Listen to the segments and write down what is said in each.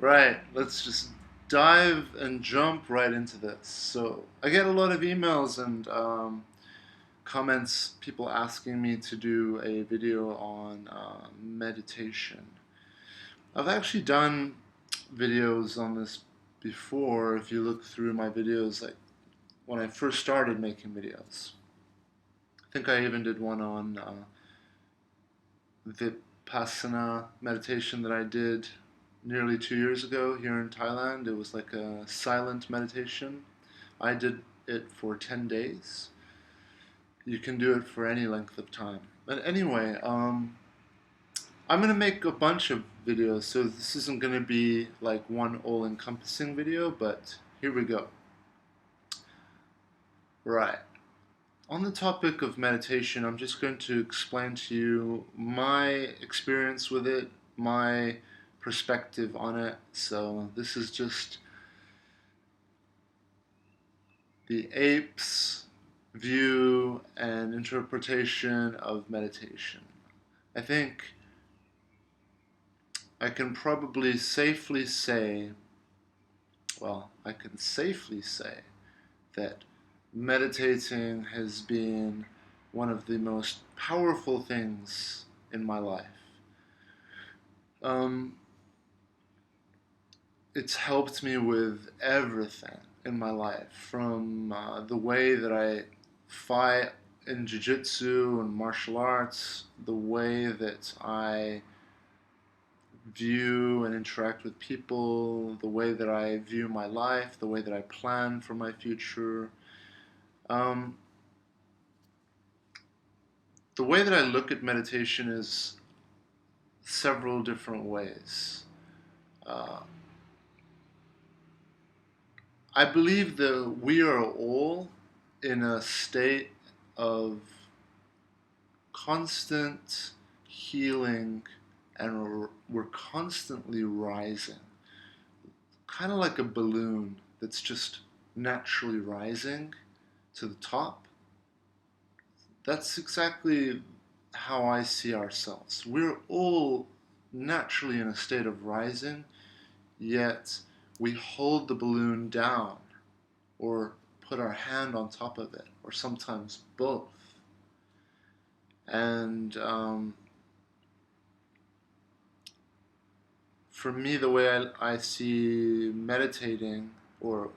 Right, let's just dive and jump right into this. So, I get a lot of emails and comments, people asking me to do a video on meditation. I've actually done videos on this before. If you look through my videos, like when I first started making videos, I think I even did one on Vipassana meditation that I did nearly 2 years ago here in Thailand. It was like a silent meditation. I did it for 10 days. You can do it for any length of time. But anyway, I'm going to make a bunch of videos, so this isn't going to be like one all encompassing video, but here we go. Right. On the topic of meditation, I'm just going to explain to you my experience with it, my perspective on it. So, this is just the ape's view and interpretation of meditation. I think I can probably safely say, I can safely say that meditating has been one of the most powerful things in my life. Um, it's helped me with everything in my life, from the way that I fight in jiu-jitsu and martial arts, the way that I view and interact with people, the way that I view my life, the way that I plan for my future. Um, the way that I look at meditation is several different ways. Uh, I believe that we are all in a state of constant healing and we're constantly rising. Kind of like a balloon that's just naturally rising to the top. That's exactly how I see ourselves. We're all naturally in a state of rising, yet we hold the balloon down or put our hand on top of it, or sometimes both. And for me, the way I see meditating, or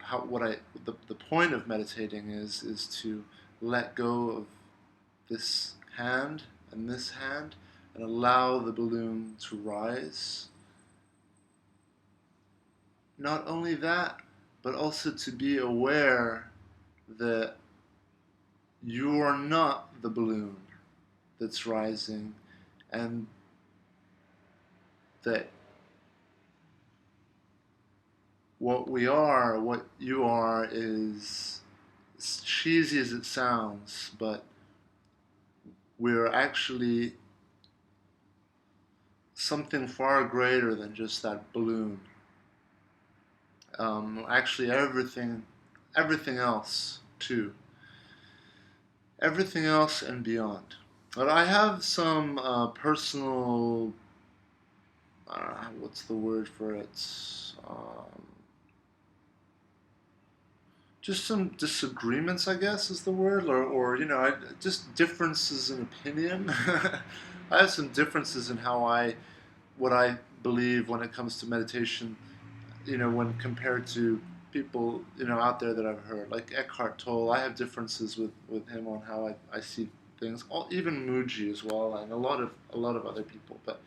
the point of meditating is to let go of this hand and this hand and allow the balloon to rise. Not only that, but also to be aware that you are not the balloon that's rising, and that what you are is, as cheesy as it sounds, but we're actually something far greater than just that balloon. Actually, everything else too, everything else and beyond. But I have some personal, I don't know, what's the word for it? Um, just some disagreements, I guess, is the word, or just differences in opinion. I have some differences in what I believe when it comes to meditation. When compared to people out there that I've heard, like Eckhart Tolle, I have differences with him on how I see things. Even Muji as well, and a lot of other people. But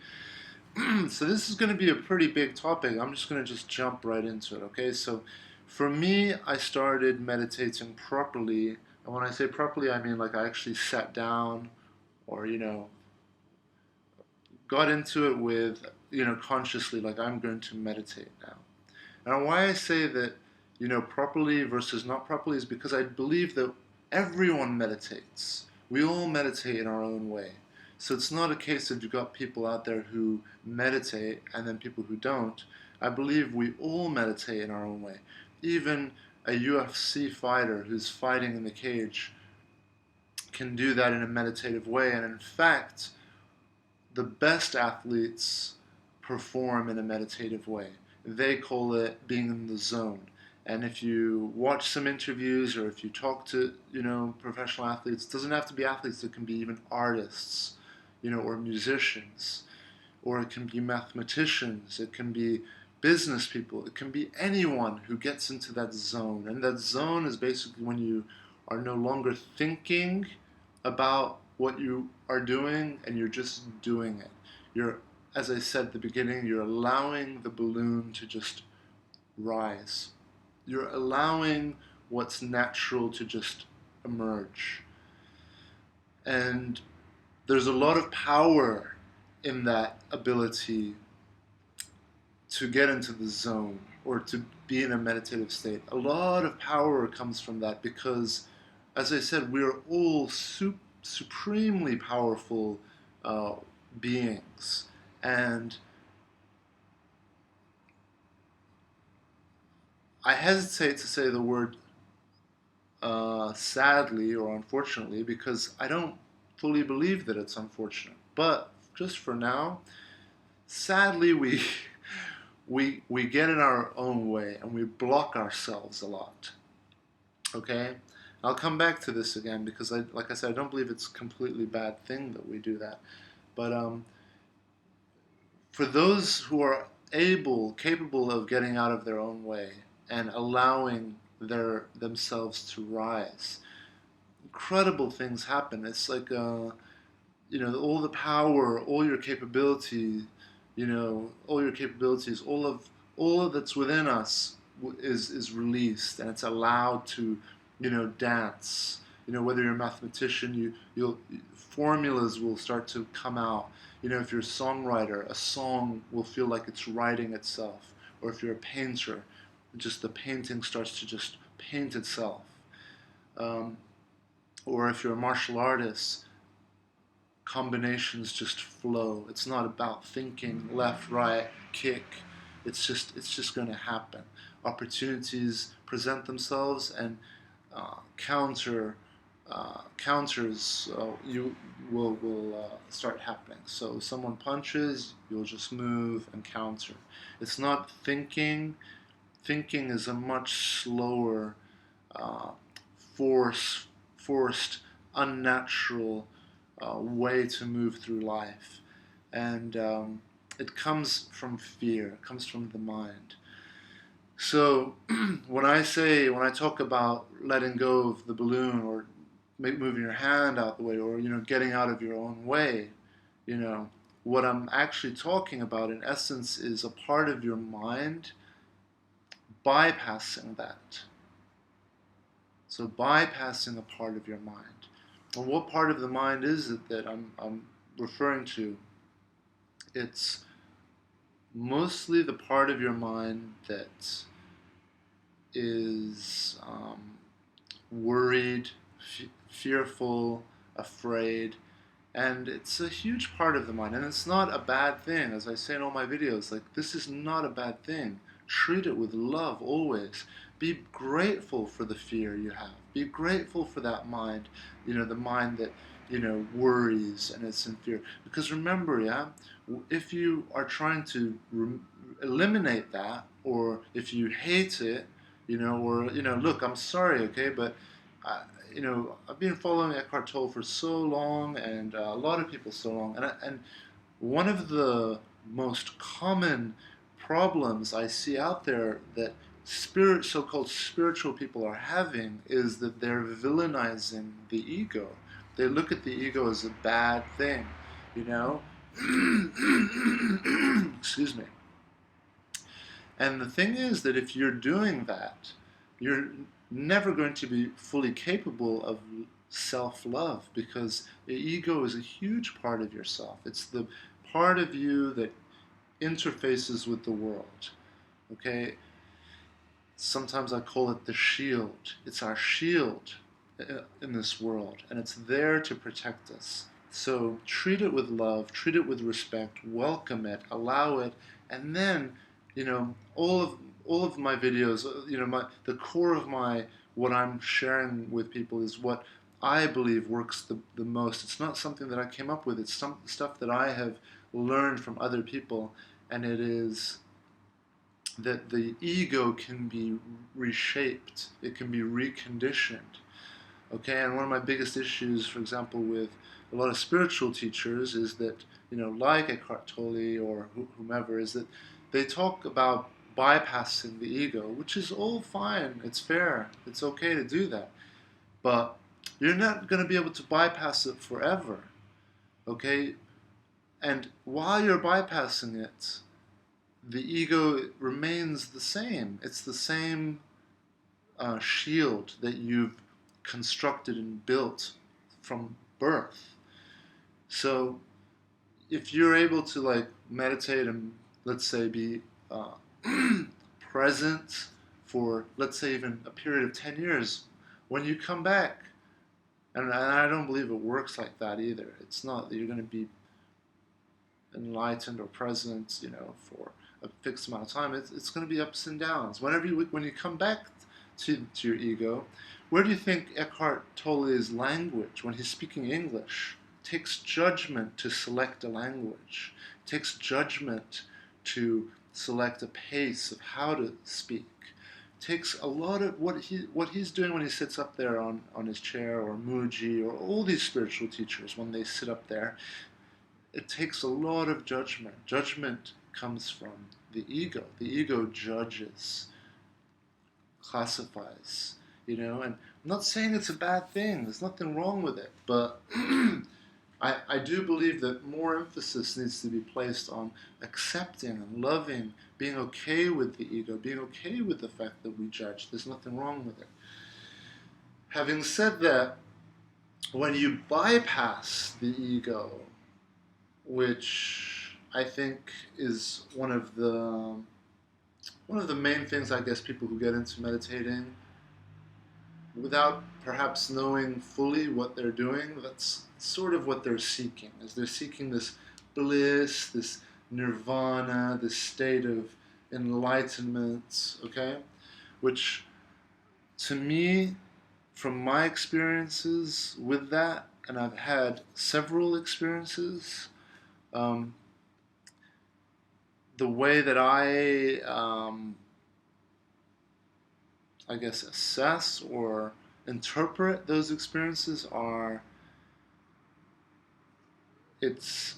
so this is going to be a pretty big topic. I'm just going to just jump right into it. Okay, so for me, I started meditating properly, and when I say properly, I mean like I actually sat down, or got into it with consciously, like I'm going to meditate now. And why I say that properly versus not properly is because I believe that everyone meditates. We all meditate in our own way. So it's not a case of you've got people out there who meditate and then people who don't. I believe we all meditate in our own way. Even a UFC fighter who's fighting in the cage can do that in a meditative way. And in fact, the best athletes perform in a meditative way. they call it being in the zone. And if you watch some interviews or if you talk to, professional athletes, it doesn't have to be athletes, it can be even artists, or musicians, or it can be mathematicians, it can be business people, it can be anyone who gets into that zone. And that zone is basically when you are no longer thinking about what you are doing and you're just doing it. You're, as I said at the beginning, you're allowing the balloon to just rise. You're allowing what's natural to just emerge. And there's a lot of power in that ability to get into the zone or to be in a meditative state. A lot of power comes from that because, as I said, we're all supremely powerful beings. And I hesitate to say the word sadly or unfortunately because I don't fully believe that it's unfortunate. But just for now, sadly, we get in our own way and we block ourselves a lot. Okay? I'll come back to this again because, like I said, I don't believe it's a completely bad thing that we do that. But for those who are capable of getting out of their own way and allowing themselves to rise, incredible things happen. It's like all the power, all your capability, all your capabilities, all of that's within us is released and it's allowed to, dance. Whether you're a mathematician, formulas will start to come out. If you're a songwriter, a song will feel like it's writing itself. Or if you're a painter, just the painting starts to just paint itself. Or if you're a martial artist, combinations just flow. It's not about thinking left, right, kick. It's just going to happen. Opportunities present themselves, and counters you will start happening. So if someone punches, you'll just move and counter. It's not thinking. Thinking is a much slower, forced, unnatural way to move through life, and it comes from fear. It comes from the mind. So when I talk about letting go of the balloon or moving your hand out the way or getting out of your own way, what I'm actually talking about in essence is a part of your mind bypassing that. So bypassing a part of your mind. And what part of the mind is it that I'm referring to? It's mostly the part of your mind that is worried, fearful, afraid, and it's a huge part of the mind. And it's not a bad thing, as I say in all my videos. Like, this is not a bad thing. Treat it with love always. Be grateful for the fear you have. Be grateful for that mind, the mind that, worries and it's in fear. Because remember, if you are trying to eliminate that, or if you hate it, look, I'm sorry, okay, but, I've been following Eckhart Tolle for so long, and a lot of people so long, and one of the most common problems I see out there that so-called spiritual people are having is that they're villainizing the ego. They look at the ego as a bad thing, Excuse me. And the thing is that if you're doing that, you're never going to be fully capable of self-love, because the ego is a huge part of yourself. It's the part of you that interfaces with the world. Okay? Sometimes I call it the shield. It's our shield in this world, and it's there to protect us. So treat it with love, treat it with respect, welcome it, allow it, and then, all of my videos, the core of what I'm sharing with people is what I believe works the most. It's not something that I came up with. It's some stuff that I have learned from other people, and it is that the ego can be reshaped, it can be reconditioned. Okay, and one of my biggest issues, for example, with a lot of spiritual teachers is that, like Eckhart Tolle or whomever, is that they talk about bypassing the ego, which is all fine, it's fair, it's okay to do that. But you're not going to be able to bypass it forever, okay? And while you're bypassing it, the ego remains the same. It's the same shield that you've constructed and built from birth. So if you're able to meditate and, let's say, be present for, let's say, even a period of 10 years, when you come back, and I don't believe it works like that either. It's not that you're going to be enlightened or present, for a fixed amount of time. It's going to be ups and downs. When you come back to your ego, where do you think Eckhart Tolle's language, when he's speaking English, takes judgment to select a language, takes judgment to select a pace of how to speak, takes a lot of what he's doing when he sits up there on his chair, or Muji, or all these spiritual teachers when they sit up there. It takes a lot of judgment. Judgment comes from the ego. The ego judges, classifies, and I'm not saying it's a bad thing. There's nothing wrong with it, but I do believe that more emphasis needs to be placed on accepting and loving, being okay with the ego, being okay with the fact that we judge. There's nothing wrong with it. Having said that, when you bypass the ego, which I think is one of the main things, I guess, people who get into meditating, without perhaps knowing fully what they're doing, that's sort of what they're seeking. Is they're seeking this bliss, this nirvana, this state of enlightenment, okay? Which, to me, from my experiences with that, and I've had several experiences, the way that I guess, assess or interpret those experiences are, there's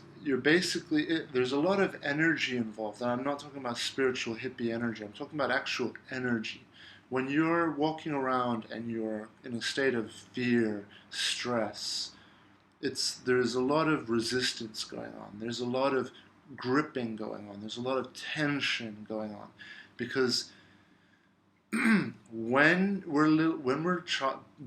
a lot of energy involved, and I'm not talking about spiritual hippie energy, I'm talking about actual energy. When you're walking around and you're in a state of fear, stress, there's a lot of resistance going on. There's a lot of gripping going on. There's a lot of tension going on, because when we're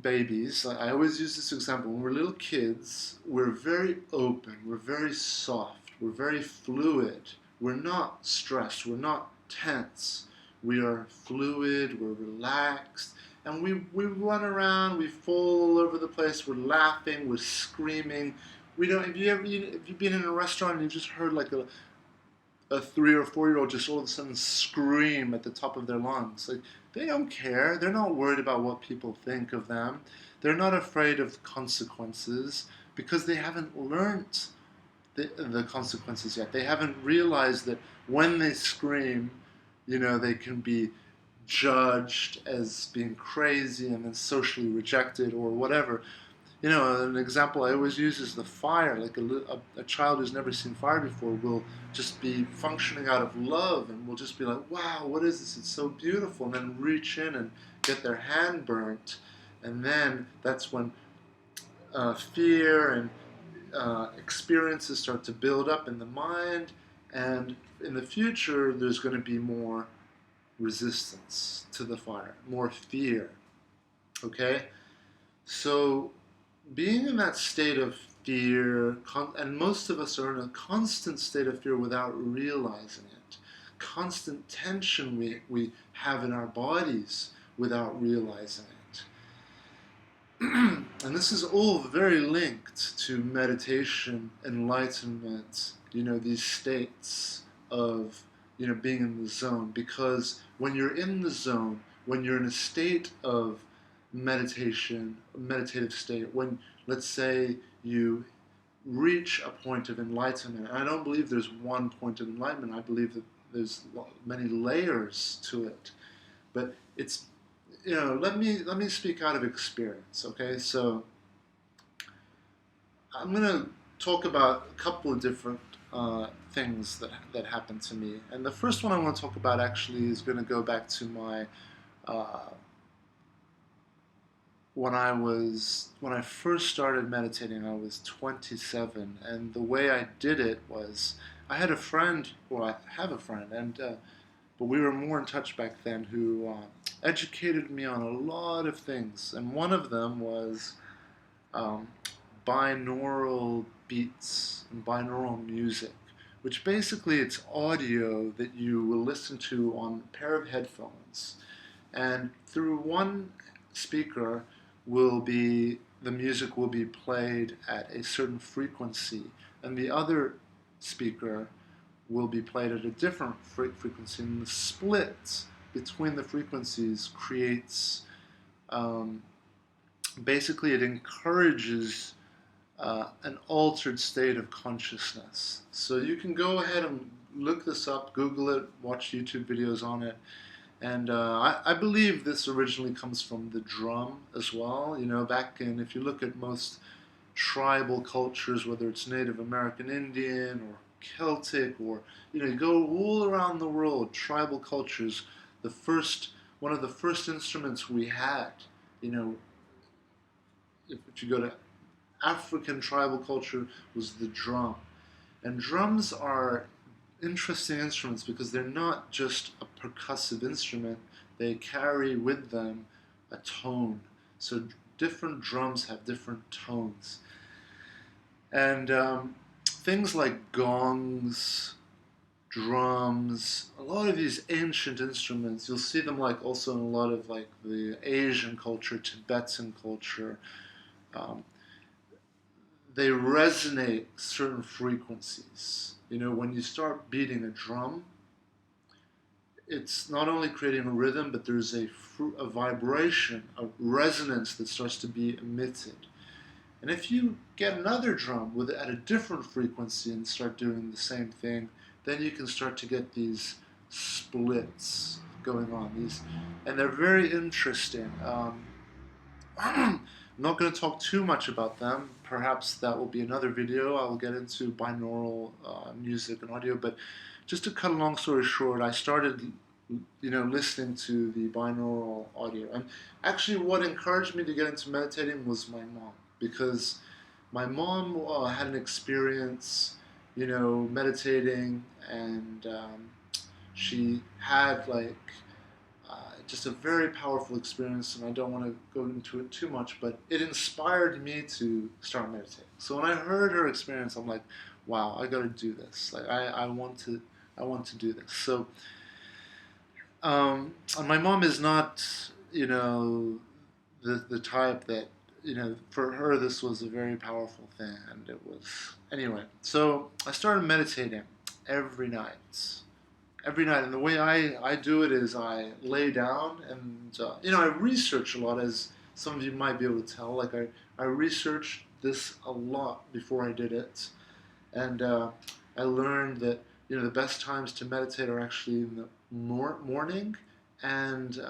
babies, I always use this example. When we're little kids, we're very open. We're very soft. We're very fluid. We're not stressed. We're not tense. We are fluid. We're relaxed. And we run around, we fall all over the place, we're laughing, we're screaming. We don't. If you've been in a restaurant and you just heard like a 3 or 4-year-old just all of a sudden scream at the top of their lungs, they don't care. They're not worried about what people think of them. They're not afraid of consequences because they haven't learnt the consequences yet. They haven't realized that when they scream, they can be judged as being crazy and then socially rejected or whatever. An example I always use is the fire. Like a child who's never seen fire before will just be functioning out of love and will just be like, wow, what is this? It's so beautiful. And then reach in and get their hand burnt. And then that's when fear and experiences start to build up in the mind. And in the future, there's going to be more resistance to the fire, more fear. Okay? So being in that state of fear, and most of us are in a constant state of fear without realizing it. Constant tension we have in our bodies without realizing it. And this is all very linked to meditation, enlightenment, these states of being in the zone, because when you're in the zone, when you're in a state of meditation, a meditative state, when, let's say, you reach a point of enlightenment, and I don't believe there's one point of enlightenment, I believe that there's many layers to it. But it's, let me speak out of experience. Okay, so I'm gonna talk about a couple of different things that happened to me, and the first one I want to talk about actually is going to go back to my uh, when I first started meditating. I was 27, and the way I did it was I had a friend, or I have a friend, and but we were more in touch back then, who educated me on a lot of things, and one of them was um, binaural beats and binaural music, which basically it's audio that you will listen to on a pair of headphones, and through one speaker the music will be played at a certain frequency, and the other speaker will be played at a different frequency, and the split between the frequencies creates basically it encourages an altered state of consciousness. So you can go ahead and look this up, Google it, watch YouTube videos on it. And I believe this originally comes from the drum as well. Back in, if you look at most tribal cultures, whether it's Native American Indian or Celtic, or you go all around the world, tribal cultures, one of the first instruments we had, if you go to African tribal culture, was the drum. And drums are interesting instruments because they're not just a percussive instrument, they carry with them a tone. So different drums have different tones. And things like gongs, drums, a lot of these ancient instruments, you'll see them also in a lot of the Asian culture, Tibetan culture. They resonate certain frequencies. When you start beating a drum, it's not only creating a rhythm, but there's a vibration, a resonance that starts to be emitted. And if you get another drum at a different frequency and start doing the same thing, then you can start to get these splits going on. And they're very interesting. I'm not going to talk too much about them. Perhaps that will be another video. I will get into binaural music and audio. But just to cut a long story short, I started, listening to the binaural audio. And actually, what encouraged me to get into meditating was my mom, because my mom had an experience, meditating, and she had just a very powerful experience, and I don't want to go into it too much, but it inspired me to start meditating. So when I heard her experience, I'm like, wow, I got to do this. I want to do this. So, and my mom is not, the type that, for her this was a very powerful thing, and it was anyway. So I started meditating every night. And the way I do it is I lay down, and I research a lot, as some of you might be able to tell. I researched this a lot before I did it, and I learned that the best times to meditate are actually in the morning and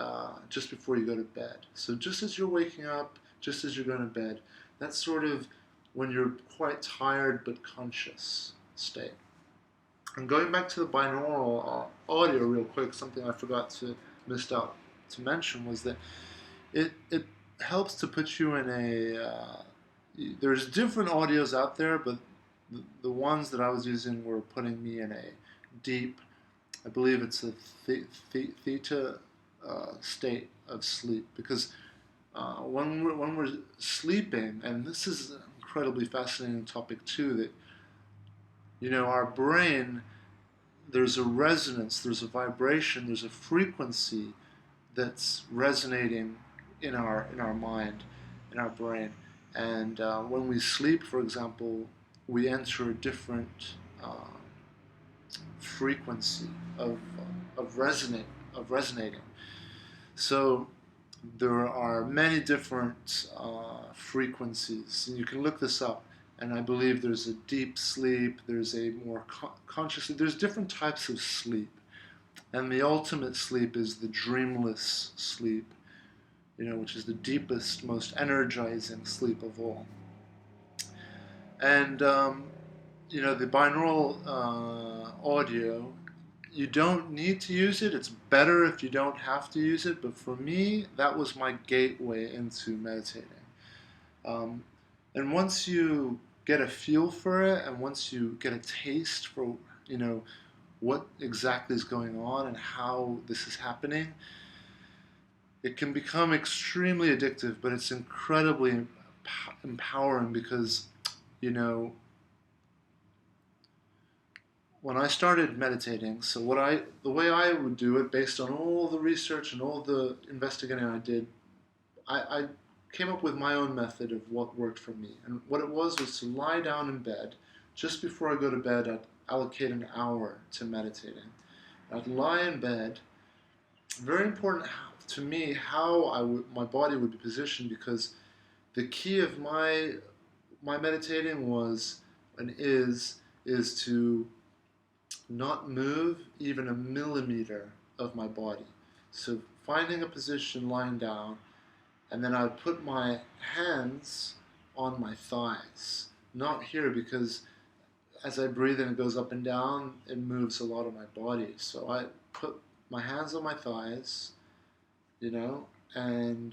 just before you go to bed. So just as you're waking up, just as you're going to bed, that's sort of when you're quite tired but conscious state. And going back to the binaural audio real quick, something I forgot to missed out to mention was that it helps to put you in there's different audios out there, but the ones that I was using were putting me in a deep, I believe it's a theta state of sleep, because when we're sleeping, and this is an incredibly fascinating topic too, that our brain, there's a resonance, there's a vibration, there's a frequency that's resonating in our mind, in our brain. And when we sleep, for example, we enter a different frequency of resonating. So there are many different frequencies, and you can look this up. And I believe there's a deep sleep, there's a more conscious sleep, there's different types of sleep. And the ultimate sleep is the dreamless sleep, which is the deepest, most energizing sleep of all. And, the binaural audio, you don't need to use it. It's better if you don't have to use it. But for me, that was my gateway into meditating. Um, and once you get a feel for it, and once you get a taste for, what exactly is going on and how this is happening, it can become extremely addictive, but it's incredibly empowering because, when I started meditating, so the way I would do it, based on all the research and all the investigating I did, I came up with my own method of what worked for me. And what it was to lie down in bed. Just before I go to bed, I'd allocate an hour to meditating. I'd lie in bed. Very important to me how my body would be positioned, because the key of my meditating was and is to not move even a millimeter of my body. So finding a position lying down, and then I would put my hands on my thighs. Not here, because as I breathe in, it goes up and down, it moves a lot of my body. So I put my hands on my thighs, and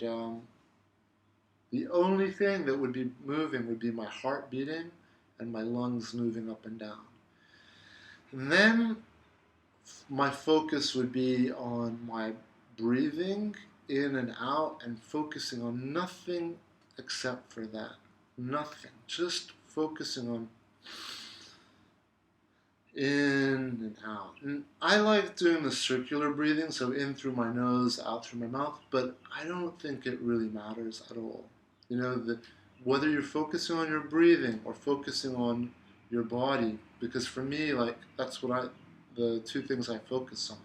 the only thing that would be moving would be my heart beating and my lungs moving up and down. And then my focus would be on my breathing in and out, and focusing on nothing except for that. Nothing. Just focusing on in and out. And I like doing the circular breathing, so in through my nose, out through my mouth, but I don't think it really matters at all. Whether you're focusing on your breathing or focusing on your body, because for me, that's the two things I focus on.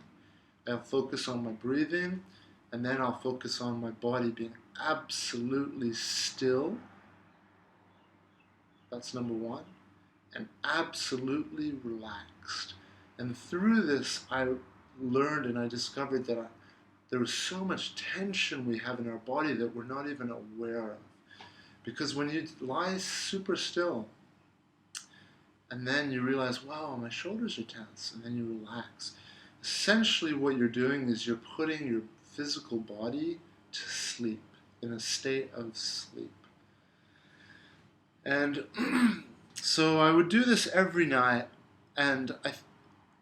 I'll focus on my breathing, and then I'll focus on my body being absolutely still. That's number one. And absolutely relaxed. And through this, I learned and I discovered that there was so much tension we have in our body that we're not even aware of. Because when you lie super still, and then you realize, wow, my shoulders are tense, and then you relax. Essentially what you're doing is you're putting your physical body to sleep, in a state of sleep. And so I would do this every night, and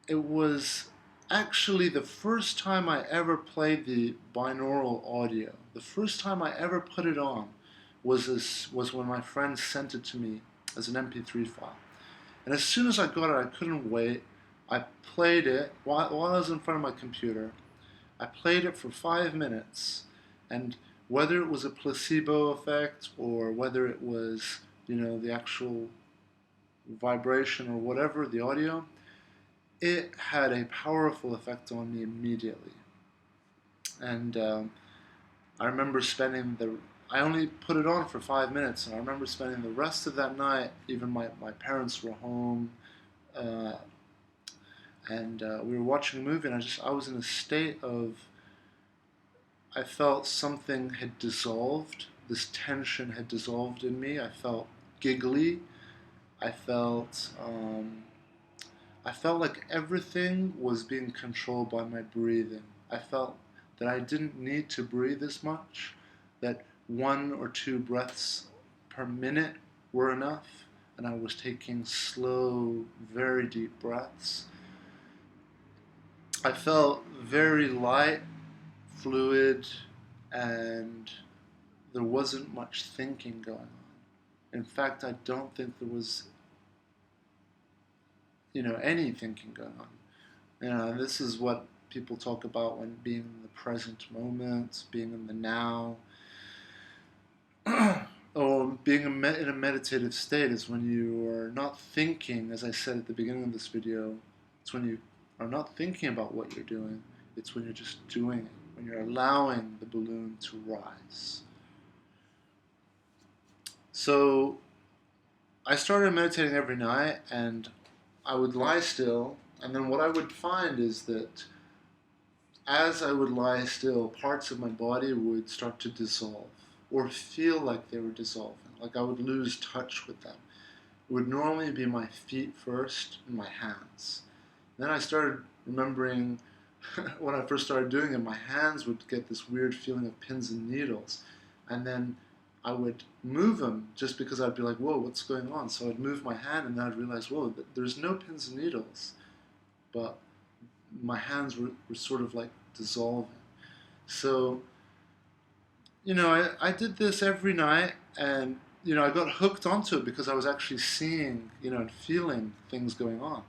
it was actually the first time I ever played the binaural audio. The first time I ever put it on was when my friend sent it to me as an MP3 file. And as soon as I got it, I couldn't wait. I played it while I was in front of my computer. I played it for 5 minutes, and whether it was a placebo effect or whether it was, the actual vibration or whatever, the audio, it had a powerful effect on me immediately. And I remember I only put it on for 5 minutes, and I remember spending the rest of that night, even my parents were home, and we were watching a movie, and I was in a state of, I felt something had dissolved, this tension had dissolved in me. I felt giggly. I felt like everything was being controlled by my breathing. I felt that I didn't need to breathe as much, that 1 or 2 breaths per minute were enough, and I was taking slow, very deep breaths. I felt very light, fluid, and there wasn't much thinking going on. In fact, I don't think there was any thinking going on. This is what people talk about when being in the present moment, being in the now, or being in a meditative state is when you are not thinking, as I said at the beginning of this video. It's when you are not thinking about what you're doing. It's when you're just doing it, when you're allowing the balloon to rise. So I started meditating every night, and I would lie still, and then what I would find is that as I would lie still, parts of my body would start to dissolve or feel like they were dissolving, like I would lose touch with them. It would normally be my feet first and my hands. Then I started remembering when I first started doing it, my hands would get this weird feeling of pins and needles. And then I would move them just because I'd be like, whoa, what's going on? So I'd move my hand and then I'd realize, whoa, there's no pins and needles. But my hands were sort of like dissolving. So, I did this every night, and, I got hooked onto it because I was actually seeing, and feeling things going on.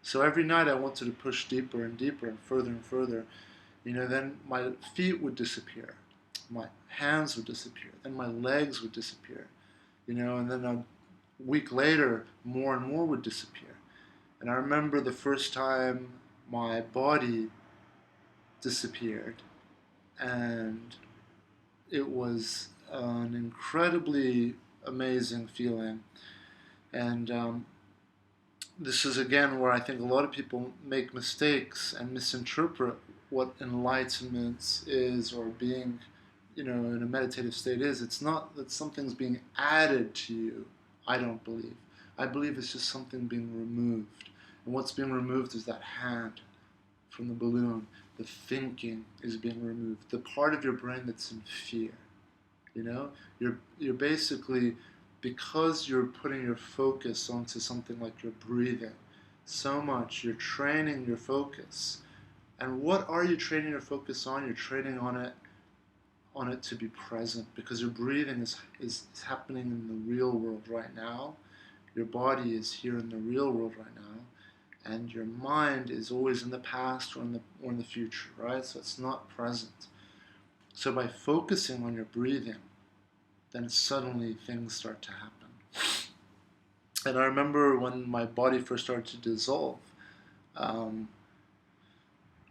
So every night I wanted to push deeper and deeper and further. Then my feet would disappear, my hands would disappear, then my legs would disappear, and then a week later, more and more would disappear. And I remember the first time my body disappeared, and it was an incredibly amazing feeling. And this is again where I think a lot of people make mistakes and misinterpret what enlightenment is, or being, in a meditative state is. It's not that something's being added to you, I don't believe. I believe it's just something being removed. And what's being removed is that hand from the balloon. The thinking is being removed. The part of your brain that's in fear. You're basically, because you're putting your focus onto something like your breathing so much, you're training your focus. And what are you training your focus on? You're training on it to be present, because your breathing is happening in the real world right now. Your body is here in the real world right now, and your mind is always in the past or in the future, right? So it's not present. So by focusing on your breathing, then suddenly things start to happen. And I remember when my body first started to dissolve,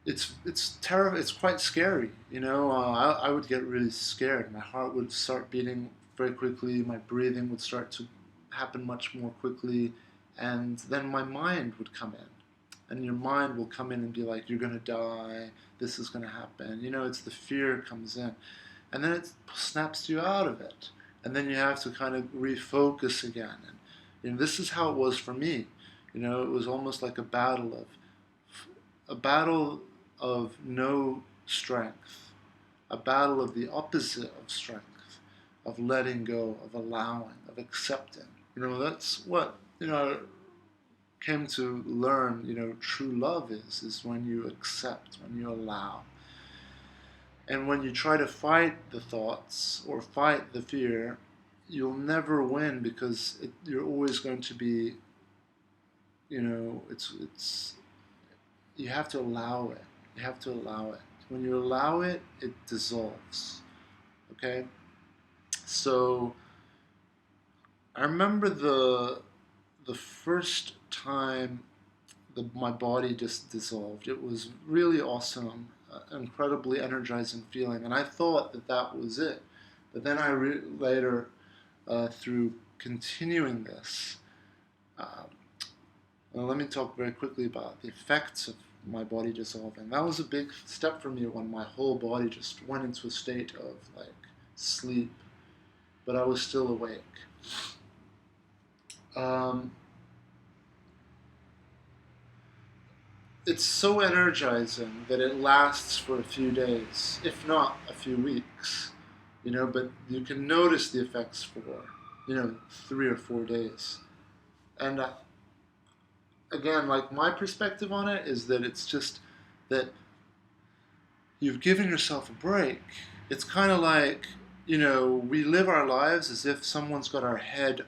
it's terrible. It's quite scary. I would get really scared. My heart would start beating very quickly. My breathing would start to happen much more quickly, and then my mind would come in. And your mind will come in and be like, you're going to die, this is going to happen. It's the fear comes in. And then it snaps you out of it. And then you have to kind of refocus again. And this is how it was for me. It was almost like a battle of no strength, a battle of the opposite of strength, of letting go, of allowing, of accepting. That's what, came to learn, true love is when you accept, when you allow. And when you try to fight the thoughts or fight the fear, you'll never win, because you're always going to be, it's you have to allow it. You have to allow it. When you allow it, it dissolves. Okay? So I remember the first time my body just dissolved. It was really awesome, incredibly energizing feeling, and I thought that was it. But then later, through continuing this, let me talk very quickly about the effects of my body dissolving. That was a big step for me, when my whole body just went into a state of like sleep, but I was still awake. It's so energizing that it lasts for a few days, if not a few weeks, but you can notice the effects for, 3 or 4 days. And again, like, my perspective on it is that it's just that you've given yourself a break. It's kind of like, we live our lives as if someone's got our head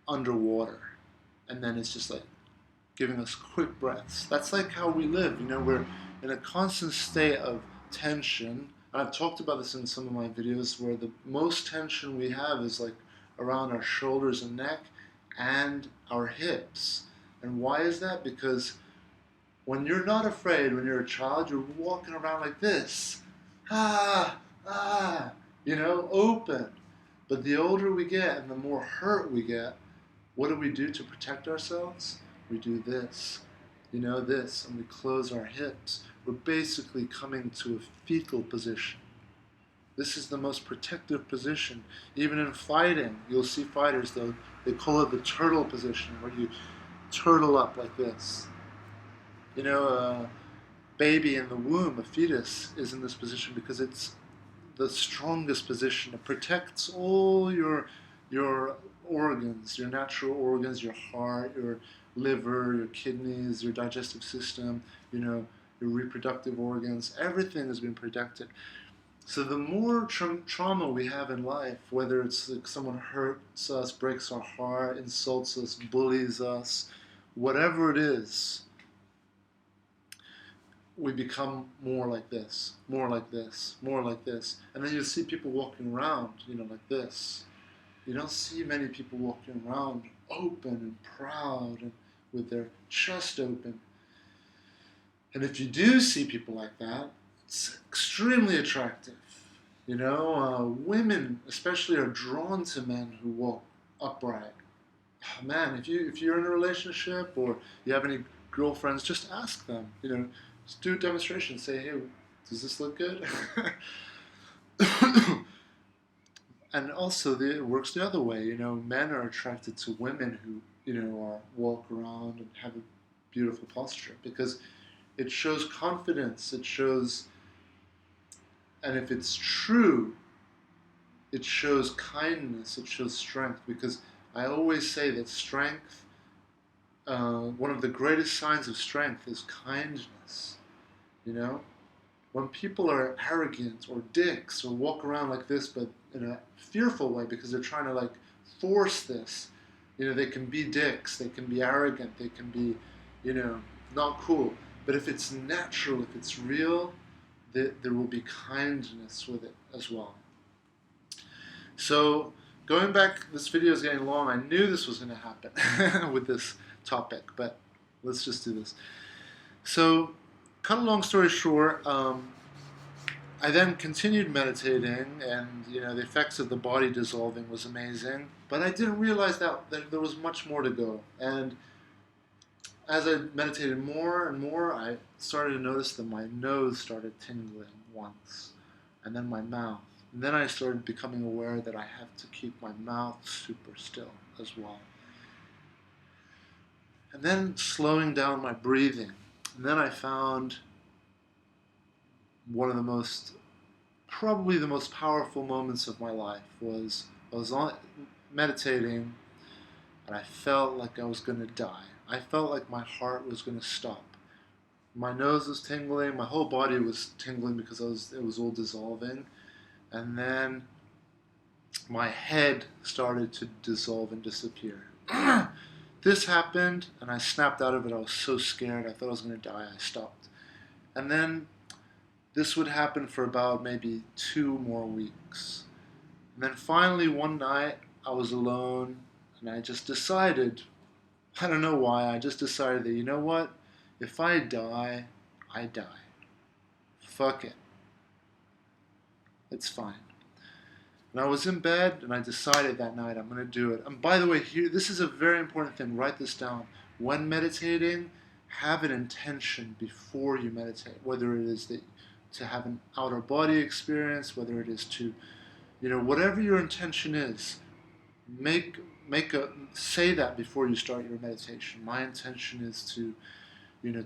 underwater, and then it's just like giving us quick breaths. That's like how we live. We're in a constant state of tension. I've talked about this in some of my videos, where the most tension we have is like around our shoulders and neck and our hips. And why is that? Because when you're not afraid, when you're a child, you're walking around like this. Open. But the older we get and the more hurt we get, what do we do to protect ourselves? We do this, this, and we close our hips. we're basically coming to a fetal position. This is the most protective position. Even in fighting, you'll see fighters, they call it the turtle position, where you turtle up like this. You know, a baby in the womb, a fetus, is in this position because it's the strongest position. It protects all your organs, your natural organs, your heart, your liver, your kidneys, your digestive system, your reproductive organs. Everything has been protected. So the more trauma we have in life, whether it's like someone hurts us, breaks our heart, insults us, bullies us, whatever it is, we become more like this, more like this, more like this. And then you see people walking around, like this. You don't see many people walking around open and proud and with their chest open. And if you do see people like that, it's extremely attractive. Women especially are drawn to men who walk upright. Oh, man, if you're in a relationship or you have any girlfriends, just ask them. Just do a demonstration. Say, hey, does this look good? And also, it works the other way. Men are attracted to women who walk around and have a beautiful posture because it shows confidence. It shows, and if it's true, it shows kindness. It shows strength. Because I always say that strength, one of the greatest signs of strength is kindness. When people are arrogant or dicks or walk around like this, but in a fearful way because they're trying to force this, they can be dicks, they can be arrogant, they can be, not cool. But if it's natural, if it's real, there will be kindness with it as well. So going back, this video is getting long. I knew this was going to happen with this topic, but let's just do this. So, cut a long story short, I then continued meditating, and the effects of the body dissolving was amazing. But I didn't realize that there was much more to go. And as I meditated more and more, I started to notice that my nose started tingling once, and then my mouth. And then I started becoming aware that I have to keep my mouth super still as well. And then slowing down my breathing. And then I found one of probably the most powerful moments of my life was I was meditating, and I felt like I was going to die. I felt like my heart was going to stop. My nose was tingling, my whole body was tingling because it was all dissolving. And then my head started to dissolve and disappear. This happened, and I snapped out of it. I was so scared. I thought I was going to die. I stopped. And then this would happen for about maybe 2 more weeks. And then finally one night I was alone, and I just decided, I don't know why, I just decided that, you know what? If I die, I die. Fuck it. It's fine. And I was in bed, and I decided that night I'm going to do it. And by the way, this is a very important thing. Write this down. When meditating, have an intention before you meditate, whether it is to have an outer body experience, whether it is to, whatever your intention is, say that before you start your meditation. My intention is to,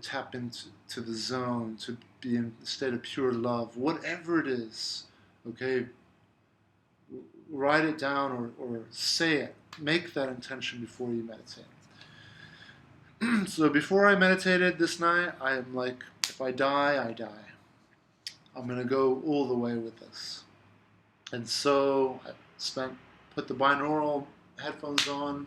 tap into the zone, to be in a state of pure love, whatever it is, okay? Write it down or say it. Make that intention before you meditate. So before I meditated this night, I am like, if I die, I die. I'm going to go all the way with this. And so I put the binaural headphones on,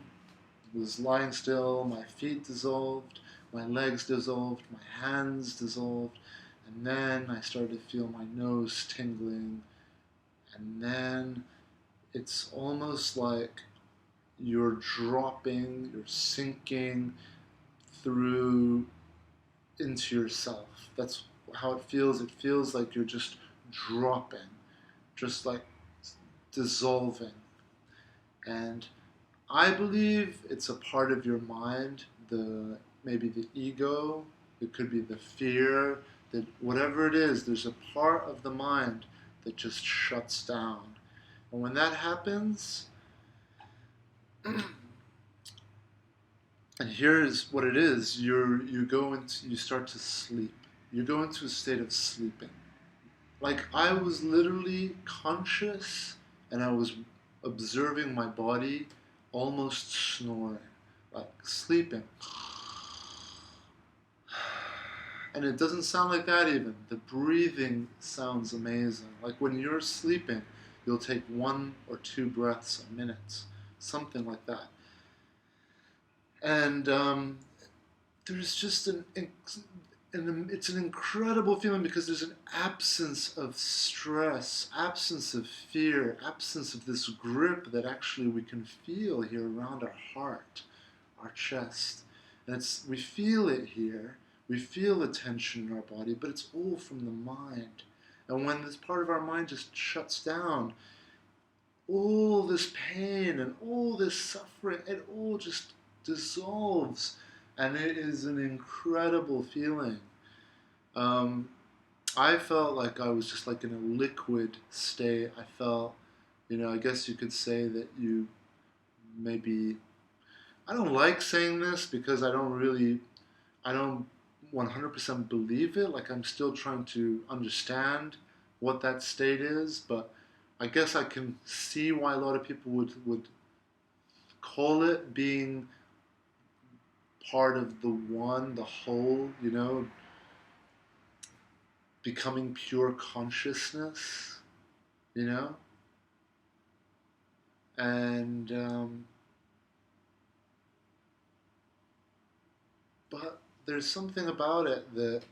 was lying still, my feet dissolved, my legs dissolved, my hands dissolved, and then I started to feel my nose tingling, and then it's almost like you're dropping, you're sinking through into yourself. That's how it feels. It feels like you're just dropping, just like dissolving. And I believe it's a part of your mind, maybe the ego, it could be the fear, that whatever it is, there's a part of the mind that just shuts down. And when that happens, and here's what it is: you start to sleep. You go into a state of sleeping. Like I was literally conscious, and I was observing my body almost snoring, like sleeping. And it doesn't sound like that even. The breathing sounds amazing. Like when you're sleeping, you'll take 1 or 2 breaths a minute, something like that. And there's just it's an incredible feeling because there's an absence of stress, absence of fear, absence of this grip that actually we can feel here around our heart, our chest. And we feel it here. We feel the tension in our body, but it's all from the mind. And when this part of our mind just shuts down, all this pain and all this suffering, it all just dissolves. And it is an incredible feeling. I felt like I was just like in a liquid state. I felt, I guess you could say that you maybe, I don't like saying this because I don't 100% believe it. Like I'm still trying to understand what that state is, but I guess I can see why a lot of people would call it being part of the one, the whole, becoming pure consciousness, and but there's something about it that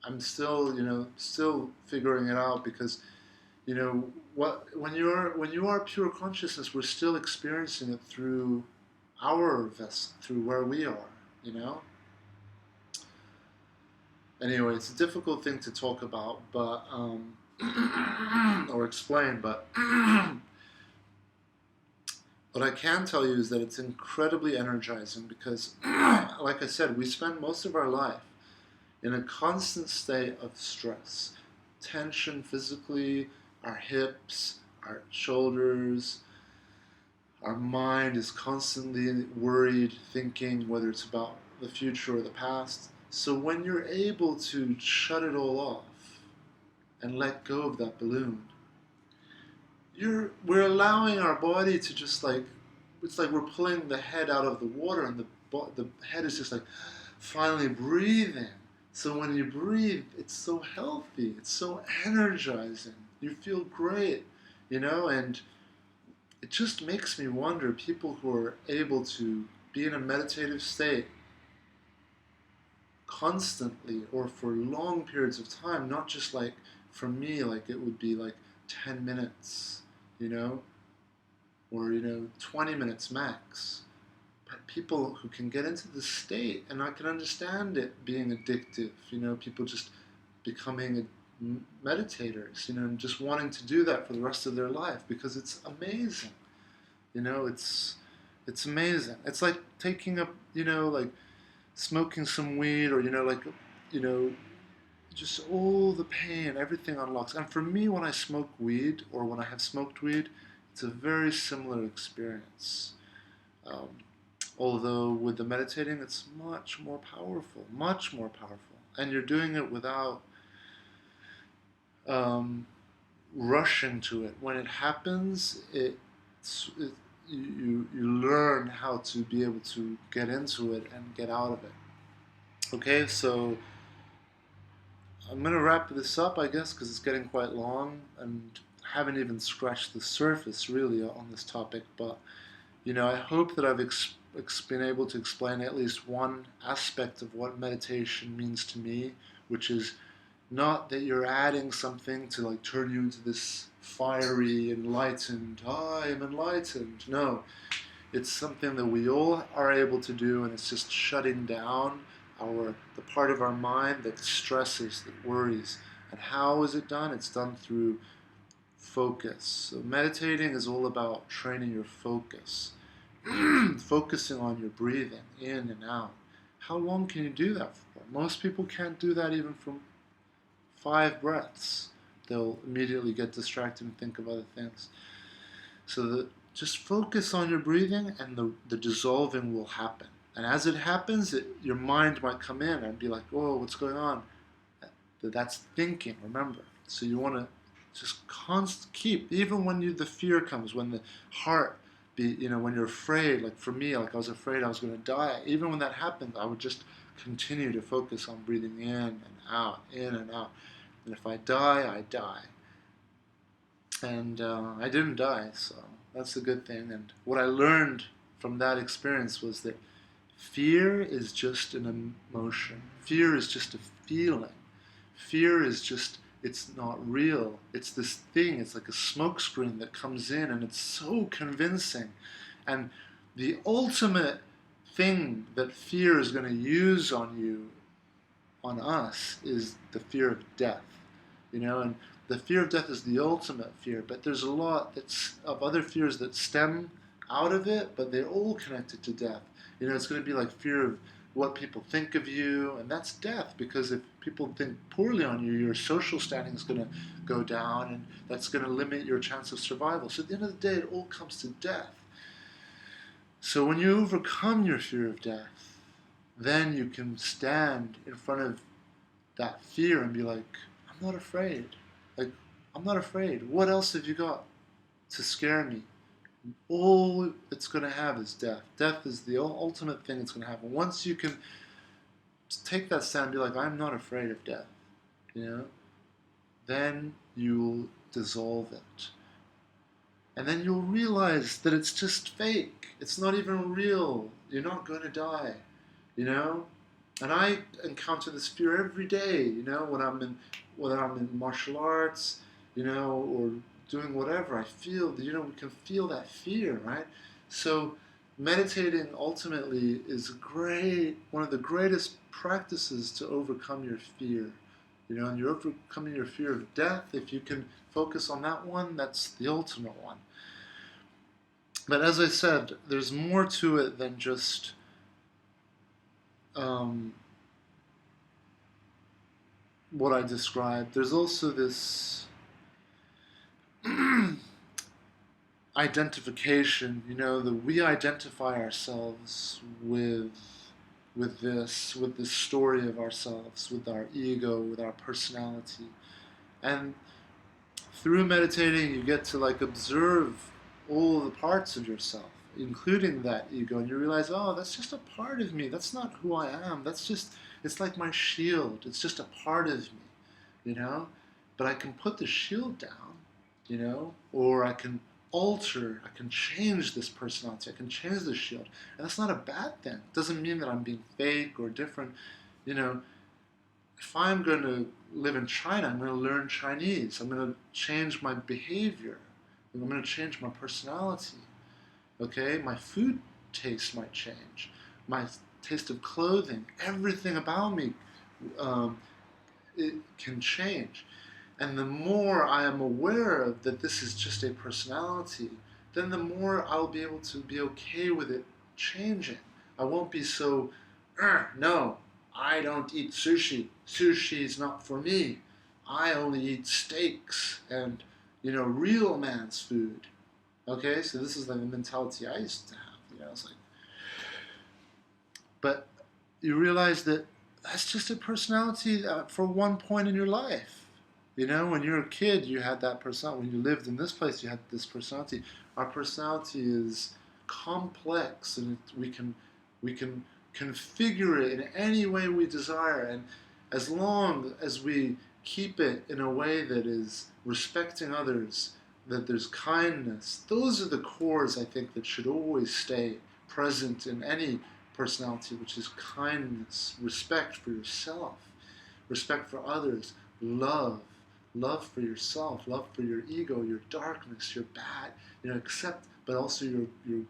I'm still figuring it out because, when you are pure consciousness, we're still experiencing it through our vessel, through where we are. Anyway, it's a difficult thing to talk about, but or explain, but what I can tell you is that it's incredibly energizing because, like I said, we spend most of our life in a constant state of stress, tension physically, our hips, our shoulders, our mind is constantly worried, thinking, whether it's about the future or the past. So when you're able to shut it all off and let go of that balloon, we're allowing our body to just it's like we're pulling the head out of the water, and the head is just like finally breathing. So when you breathe, it's so healthy, it's so energizing. You feel great, and it just makes me wonder, people who are able to be in a meditative state constantly or for long periods of time, not just like for me, like it would be like 10 minutes, or 20 minutes max. But people who can get into this state, and I can understand it being addictive, people just becoming meditators, and just wanting to do that for the rest of their life because it's amazing. It's amazing. It's like taking up, like smoking some weed, or just all the pain, everything unlocks. And for me, when I smoke weed, or when I have smoked weed, it's a very similar experience. Although with the meditating, it's much more powerful, and you're doing it without rushing to it. When it happens, you learn how to be able to get into it and get out of it. Okay, so I'm going to wrap this up, I guess, because it's getting quite long and haven't even scratched the surface really on this topic. But I hope that I've been able to explain at least one aspect of what meditation means to me, which is not that you're adding something to like turn you into this fiery, enlightened, I am enlightened. No, it's something that we all are able to do, and it's just shutting down the part of our mind that stresses, that worries. And how is it done? It's done through focus. So meditating is all about training your focus, focusing on your breathing in and out. How long can you do that for? Most people can't do that even from 5 breaths, they'll immediately get distracted and think of other things. So just focus on your breathing, and the dissolving will happen. And as it happens, your mind might come in and be like, oh, what's going on? That's thinking, remember. So you want to just keep, even when the fear comes, when the heart, when you're afraid, like for me, like I was afraid I was going to die. Even when that happened, I would just continue to focus on breathing in and out, in and out. And if I die, I die. And I didn't die, so that's a good thing. And what I learned from that experience was that fear is just an emotion. Fear is just a feeling. Fear is just, it's not real. It's this thing, it's like a smokescreen that comes in, and it's so convincing. And the ultimate thing that fear is going to use on you, on us, is the fear of death. And the fear of death is the ultimate fear, but there's a lot of other fears that stem out of it, but they're all connected to death. It's going to be like fear of what people think of you, and that's death, because if people think poorly on you, your social standing is going to go down, and that's going to limit your chance of survival. So at the end of the day, it all comes to death. So when you overcome your fear of death, then you can stand in front of that fear and be like, I'm not afraid. Like, I'm not afraid. What else have you got to scare me? All it's going to have is death. Death is the ultimate thing that's going to happen. Once you can take that stand and be like, I'm not afraid of death, then you'll dissolve it. And then you'll realize that it's just fake. It's not even real. You're not going to die, And I encounter this fear every day, when I'm in martial arts, or doing whatever. I feel, we can feel that fear, right? So meditating ultimately is one of the greatest practices to overcome your fear. And you're overcoming your fear of death. If you can focus on that one, that's the ultimate one. But as I said, there's more to it than just what I described. There's also this identification, that we identify ourselves with this story of ourselves, with our ego, with our personality. And through meditating, you get to observe all the parts of yourself, including that ego, and you realize, oh, that's just a part of me. That's not who I am. It's like my shield. It's just a part of me, But I can put the shield down, or I can I can change this personality. I can change this shield. And that's not a bad thing. It doesn't mean that I'm being fake or different. If I'm going to live in China, I'm going to learn Chinese. I'm going to change my behavior. I'm going to change my personality. Okay? My food taste might change. My taste of clothing, everything about me, it can change. And the more I am aware of that this is just a personality, then the more I'll be able to be okay with it changing. I won't be so, no, I don't eat sushi. Sushi is not for me. I only eat steaks and, real man's food. Okay, so this is the mentality I used to have. It's like, but you realize that that's just a personality for one point in your life. When you're a kid, you had that personality. When you lived in this place, you had this personality. Our personality is complex, and we can configure it in any way we desire. And as long as we keep it in a way that is respecting others, that there's kindness, those are the cores, I think, that should always stay present in any personality, which is kindness, respect for yourself, respect for others, love for yourself, love for your ego, your darkness, your bad, accept, but also your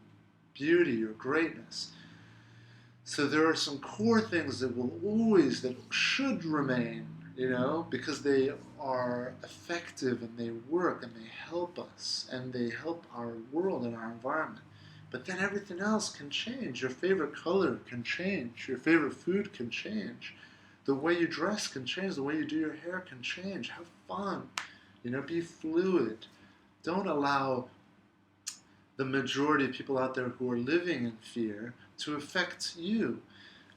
beauty, your greatness. So there are some core things that should remain, because they are effective and they work and they help us and they help our world and our environment. But then everything else can change. Your favorite color can change. Your favorite food can change. The way you dress can change. The way you do your hair can change. Have fun. Be fluid. Don't allow the majority of people out there who are living in fear to affect you.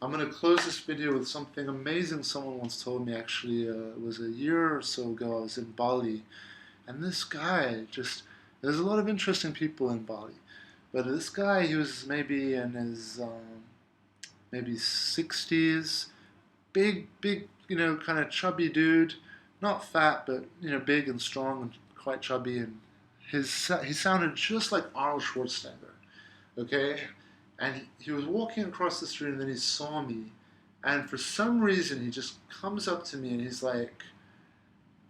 I'm going to close this video with something amazing someone once told me. Actually, it was a year or so ago. I was in Bali, and this guy there's a lot of interesting people in Bali, but this guy, he was maybe in his maybe 60s, big, kind of chubby dude, not fat, but big and strong and quite chubby, and he sounded just like Arnold Schwarzenegger, okay? And he was walking across the street, and then he saw me, and for some reason he just comes up to me, and he's like,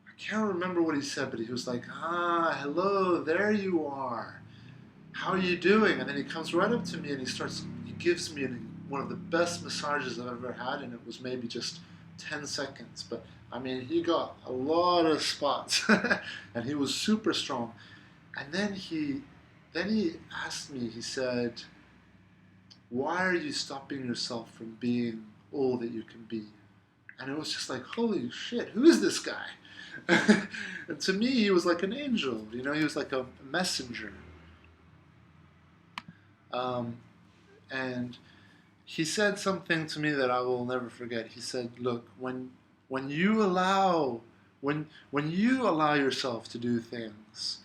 I can't remember what he said, but he was like, hello, there you are. How are you doing? And then he comes right up to me, and he gives me one of the best massages I've ever had, and it was maybe just 10 seconds, but I mean, he got a lot of spots, and he was super strong. And then he asked me, he said, why are you stopping yourself from being all that you can be? And it was just like, holy shit, who is this guy? And to me, he was like an angel, he was like a messenger. And he said something to me that I will never forget. He said, look, when you allow yourself to do things,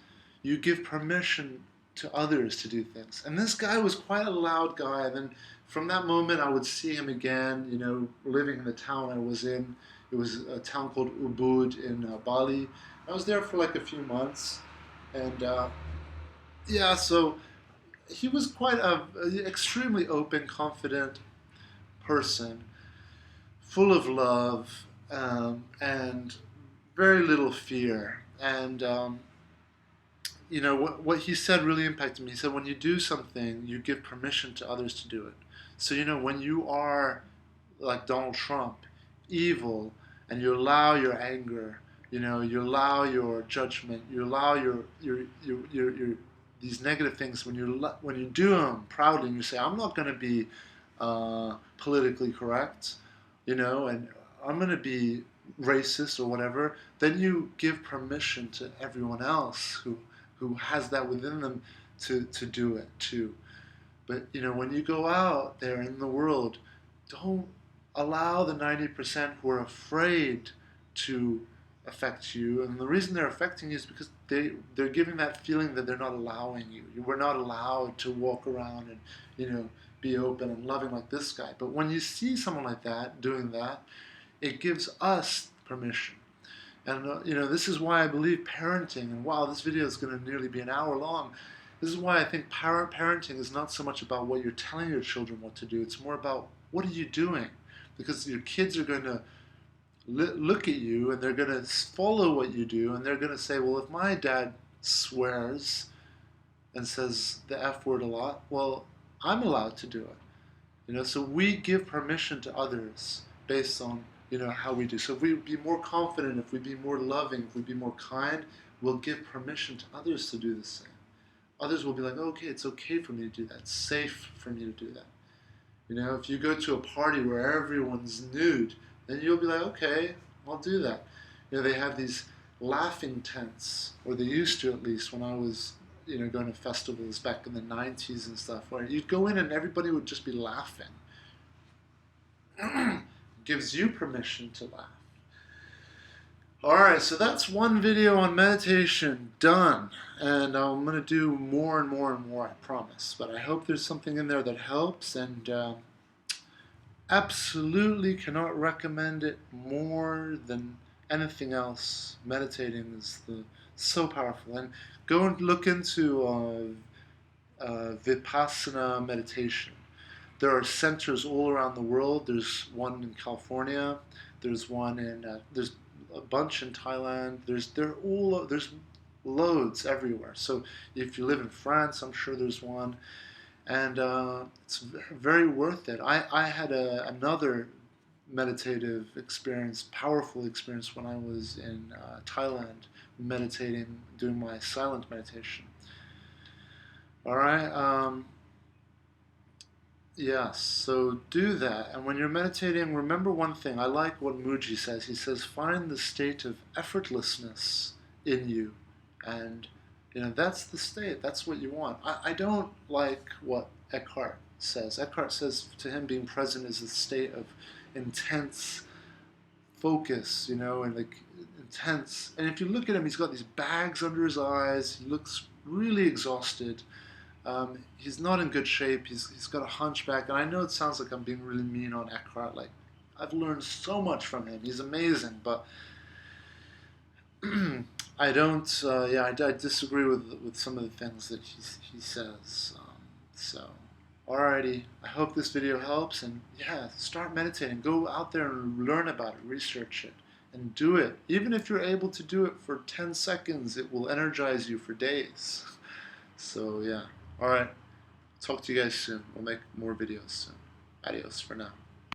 you give permission to others to do things. And this guy was quite a loud guy. And then from that moment, I would see him again, living in the town I was in. It was a town called Ubud in Bali. I was there for like a few months. And so he was quite an extremely open, confident person, full of love, and very little fear. And what he said really impacted me. He said, when you do something, you give permission to others to do it. So when you are like Donald Trump, evil, and you allow your anger, you allow your judgment, you allow your these negative things, when you do them proudly, and you say, I'm not going to be politically correct, and I'm going to be racist or whatever, then you give permission to everyone else who has that within them to do it too. But when you go out there in the world, don't allow the 90% who are afraid to affect you. And the reason they're affecting you is because they're giving that feeling that they're not allowing you. You were not allowed to walk around and be open and loving like this guy. But when you see someone like that doing that, it gives us permission. And this is why I believe parenting, and wow, this video is going to nearly be an hour long. This is why I think parenting is not so much about what you're telling your children what to do. It's more about what are you doing, because your kids are going to look at you and they're going to follow what you do, and they're going to say, well, if my dad swears and says the F word a lot, well, I'm allowed to do it. So we give permission to others based on how we do. So if we be more confident, if we be more loving, if we be more kind, we'll give permission to others to do the same. Others will be like, okay, it's okay for me to do that. It's safe for me to do that. If you go to a party where everyone's nude, then you'll be like, okay, I'll do that. They have these laughing tents, or they used to, at least when I was going to festivals back in the 90s and stuff, where you'd go in and everybody would just be laughing. Gives you permission to laugh. Alright, so that's one video on meditation done. And I'm going to do more and more and more, I promise. But I hope there's something in there that helps, and absolutely cannot recommend it more than anything else. Meditating is so powerful. And go and look into Vipassana meditation. There are centers all around the world. There's one in California. There's one in there's a bunch in Thailand. There's loads everywhere. So if you live in France, I'm sure there's one, and it's very worth it. I had another meditative experience, powerful experience, when I was in Thailand, meditating, doing my silent meditation. All right. Yes, so do that. And when you're meditating, remember one thing. I like what Muji says. He says, find the state of effortlessness in you. And, that's the state. That's what you want. I don't like what Eckhart says. Eckhart says to him being present is a state of intense focus, and like intense. And if you look at him, he's got these bags under his eyes. He looks really exhausted. He's not in good shape. He's got a hunchback, and I know it sounds like I'm being really mean on Eckhart. Like I've learned so much from him. He's amazing, but I don't. I disagree with some of the things that he says. So, alrighty. I hope this video helps, and yeah, start meditating. Go out there and learn about it, research it, and do it. Even if you're able to do it for 10 seconds, it will energize you for days. So yeah. Alright. Talk to you guys soon. We'll make more videos soon. Adios for now.